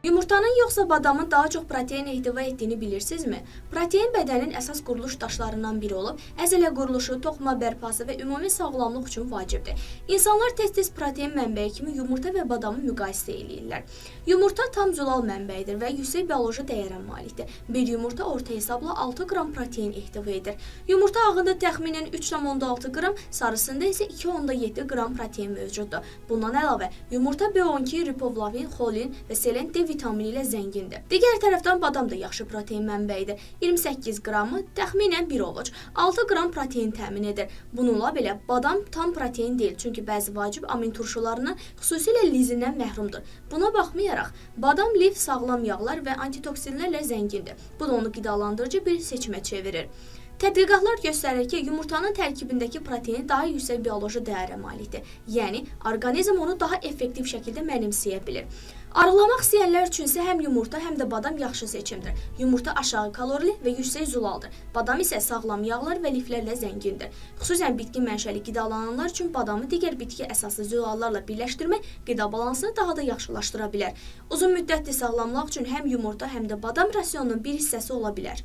Yumurtanın yoxsa badamın daha çox protein ehtiva etdiyini bilirsinizmi? Protein bədənin əsas quruluş daşlarından biri olub, əzələ quruluşu, toxuma bərpası və ümumi sağlamlıq üçün vacibdir. İnsanlar tez-tez protein mənbəyi kimi yumurta və badamı müqayisə eləyirlər. Yumurta tam zülal mənbəyidir və yüksək bioloji dəyərə malikdir. Bir yumurta orta hesabla 6 qram protein ehtiva edir. Yumurta ağında təxminən 3,6 qram, sarısında isə 2,7 qram protein mövcuddur. Bundan əlavə, yumurta B12, riboflavin, xolin və selen D vitamini ilə zəngindir. Digər tərəfdən badam da yaxşı protein mənbəyidir. 28 qramı təxminən 1 ovuc, 6 qram protein təmin edir. Bununla belə badam tam protein deyil, çünki bəzi vacib amin turşularından, xüsusilə lizindən məhrumdur. Buna baxmayaraq, badam lif sağlam yağlar və antitoksinlərlə zəngindir. Bu da onu qidalandırıcı bir seçimə çevirir. Tədqiqatlar göstərir ki, yumurtanın tərkibindəki protein daha yüksək bioloji dəyərə malikdir. Yəni, orqanizm onu daha effektiv şəkildə mənimsəyə bilir. Arıqlamaq istəyənlər üçün isə həm yumurta, həm də badam yaxşı seçimdir. Yumurta aşağı kalorili və yüksək zulaldır. Badam isə sağlam yağlar və liflərlə zəngindir. Xüsusən bitki mənşəli qidalananlar üçün badamı digər bitki əsaslı zülallarla birləşdirmək qida balansını daha da yaxşılaşdıra bilər. Uzun müddətli sağlamlıq üçün həm yumurta, həm də badam rasionunun bir hissəsi ola bilər.